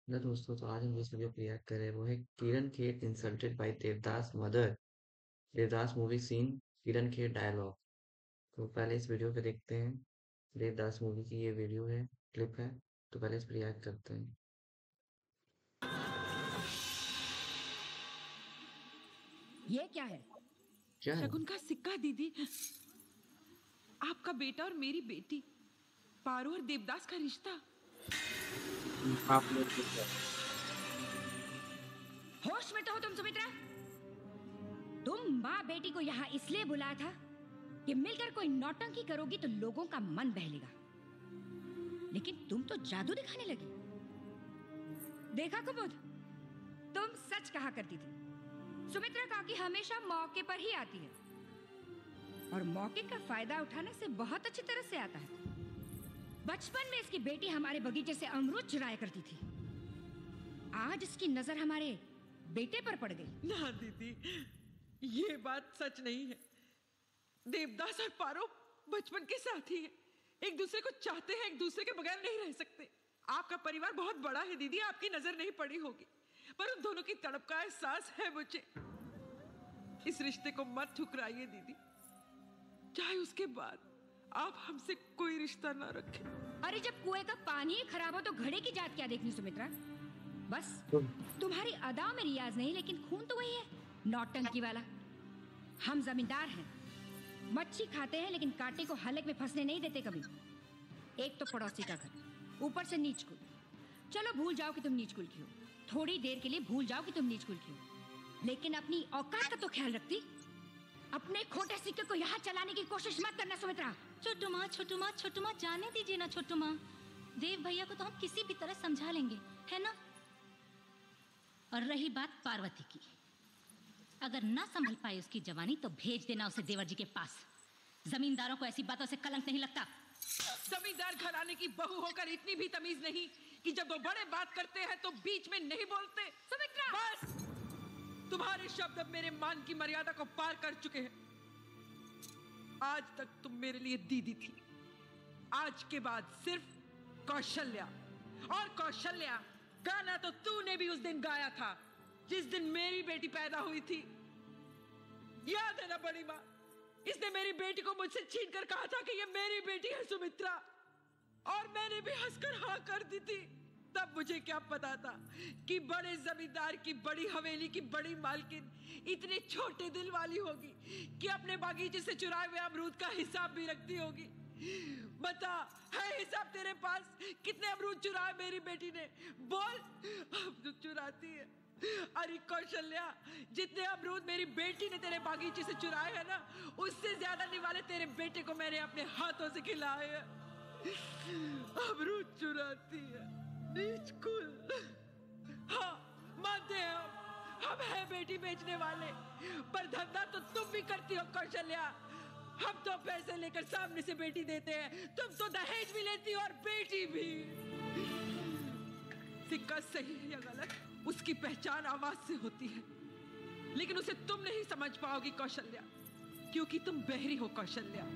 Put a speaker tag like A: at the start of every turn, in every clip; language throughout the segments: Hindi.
A: हेलो दोस्तों, तो आज हम जिस वीडियो को रिएक्ट कर रहे हैं वो है Kiran Kher insulted by Devdas mother. Devdas movie scene, Kiran Kher dialogue. तो पहले इस वीडियो को देखते हैं। देवदास मूवी की ये वीडियो है, क्लिप है। तो पहले इस पर रिएक्ट करते हैं।
B: ये क्या है?
A: क्या है?
C: शगुन का सिक्का दीदी। आपका बेटा और मेरी बेटी, पारो और देवदास का रिश्ता।
A: आप लोग देख रहे हैं।
B: होश में तो हो तुम सुमित्रा? तुम माँ बेटी को यहाँ इसलिए बुलाया था कि मिलकर कोई नौटंकी करोगी तो लोगों का मन बहलेगा, लेकिन तुम तो जादू दिखाने लगी। देखा कुमुद, तुम सच कहा करती थी। सुमित्रा काकी हमेशा मौके पर ही आती है और मौके का फायदा उठाने से बहुत अच्छी तरह से आता है। बचपन में इसकी बेटी हमारे बगीचे से अमरूद चुराया करती थी। आज इसकी नजर हमारे बेटे पर पड़ गई।
C: ना दीदी, ये बात सच नहीं है। देवदास और पारो बचपन के साथी हैं। एक दूसरे को चाहते हैं, एक दूसरे के बगैर नहीं रह सकते। आपका परिवार बहुत बड़ा है दीदी, आपकी नजर नहीं पड़ी होगी, पर उन दोनों की तड़प का एहसास है मुझे। इस रिश्ते को मत ठुकराइए दीदी, चाहे उसके बाद आप हमसे कोई रिश्ता ना रखें।
B: अरे जब कुएं का पानी ही खराब हो तो घड़े की जात क्या देखनी सुमित्रा? बस तुम्हारी अदा में रियाज नहीं, लेकिन खून तो वही है, नौटंकी वाला। हम जमींदार हैं, मच्छी खाते हैं लेकिन कांटे को हलक में फंसने नहीं देते कभी। एक तो पड़ोसी का घर, ऊपर से नीच कुल। चलो भूल जाओ कि तुम नीच कुल की हो, थोड़ी देर के लिए भूल जाओ कि तुम नीच कुल की हो, लेकिन अपनी औकात का तो ख्याल रखती। अपने खोटे सिक्के को यहाँ चलाने की कोशिश मत करना सुमित्रा।
D: छोटू माँ, छोटू माँ, छोटू माँ, जाने दीजिए ना छोटू माँ। देव भैया को तो हम किसी भी तरह समझा लेंगे, है ना? और रही बात पार्वती की, अगर ना संभल पाए उसकी जवानी तो भेज देना उसे देवर जी के पास। जमींदारों को ऐसी बातों से कलंक नहीं लगता।
C: जमींदार घराने की बहू होकर इतनी भी तमीज नहीं कि जब वो बड़े बात करते हैं तो बीच में नहीं बोलते।
B: सुमित्रा!
C: बस, तुम्हारे शब्द अब मेरे मान की मर्यादा को पार कर चुके हैं। आज तक तुम मेरे लिए दीदी थी, आज के बाद सिर्फ कौशल्या। और कौशल्या, गाना तो तूने भी उस दिन गाया था जिस दिन मेरी बेटी पैदा हुई थी। याद है ना बड़ी माँ? इसने मेरी बेटी को मुझसे छीन कर कहा था कि ये मेरी बेटी है सुमित्रा, और मैंने भी हंसकर हाँ कर दी थी। तब मुझे क्या पता था कि बड़े जमींदार की बड़ी हवेली की बड़ी मालकिन इतनी छोटे दिल वाली होगी कि अपने बागीचे से चुराए हुए अमरूद का हिसाब भी रखती होगी। बता, है हिसाब तेरे पास? कितने अमरूद चुराए मेरी बेटी ने? बोल। अमरूद चुराती है? अरे कौशल्या, जितने अमरूद मेरी बेटी ने तेरे बागीचे से चुराए हैं ना, उससे ज्यादा निवाले तेरे बेटे को मैंने अपने हाथों से खिलाए हैं। अमरूद चुराती है, नीच कुल। हाँ, मानते हैं हम हैं बेटी बेचने वाले, पर धंधा तो तुम भी करती हो कौशल्या। हम तो पैसे लेकर सामने से बेटी देते हैं, तुम तो दहेज भी लेती हो और बेटी भी। सिक्का सही है या गलत, उसकी पहचान आवाज से होती है, लेकिन उसे तुम नहीं समझ पाओगी कौशल्या, क्योंकि तुम बहरी हो कौशल्या,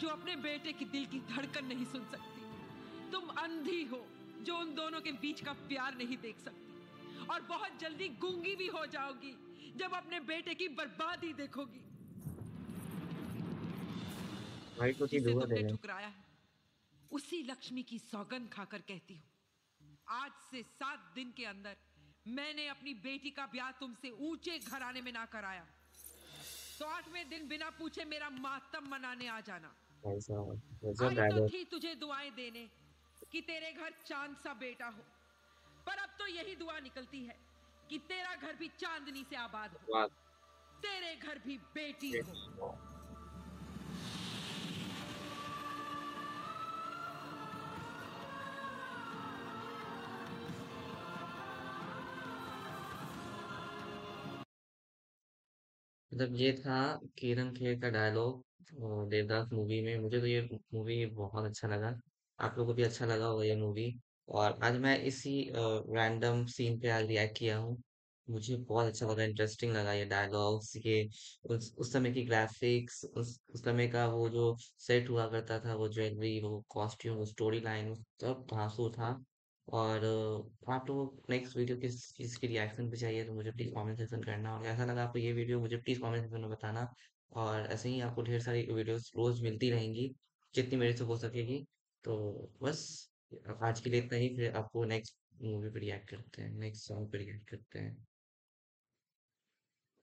C: जो अपने बेटे की दिल की धड़कन नहीं सुन सकती। तुम अंधी हो जो उन दोनों के बीच का प्यार नहीं देख सकती, और बहुत जल्दी गूंगी भी हो जाओगी जब अपने बेटे की बर्बादी देखोगी।
A: भाई को की
C: जिसे
A: दुआ दे
C: तुमने
A: रहे हैं।
C: ठुकराया है, उसी लक्ष्मी की सौगंध खाकर कहती हूँ, आज से 7 दिन के अंदर मैंने अपनी बेटी का ब्याह तुमसे ऊंचे घराने में ना कराया तो 8वें दिन बिना पूछे मेरा मातम मनाने आ जाना।
A: भाई साहब, गजब
C: आई तो
A: डायलॉग।
C: थी तुझे दुआएं देने कि तेरे घर चांद सा बेटा हो, पर अब तो यही दुआ निकलती है कि तेरा घर भी चांदनी से आबाद हो,
A: बात
C: तेरे घर भी बेटी हो।
A: मतलब ये था किरण खेर का डायलॉग देवदास मूवी में। मुझे तो ये मूवी बहुत अच्छा लगा। आप लोगों को भी अच्छा लगा होगा ये मूवी। और आज मैं इसी रैंडम सीन पे आज रिएक्ट किया हूँ। मुझे बहुत अच्छा लगा, इंटरेस्टिंग लगा ये डायलॉग्स, ये उस समय की ग्राफिक्स, उस समय का वो जो सेट हुआ करता था, वो ज्वेलरी, वो कॉस्ट्यूम, वो स्टोरी लाइन, सब धांसू था। और आप लोगों को नेक्स्ट वीडियो किस चीज़ की रिएक्शन पे चाहिए तो मुझे प्लीज़ कमेंट सेक्शन करना, और कैसा लगा आपको ये वीडियो मुझे प्लीज़ कमेंट सेक्शन में बताना। और ऐसे ही आपको ढेर सारी वीडियोस रोज़ मिलती रहेंगी, जितनी मेरे से हो सकेगी। तो बस आज के लिए इतना ही, फिर आपको नेक्स्ट मूवी पे रिएक्ट करते हैं, नेक्स्ट सॉन्ग पे रिएक्ट करते हैं।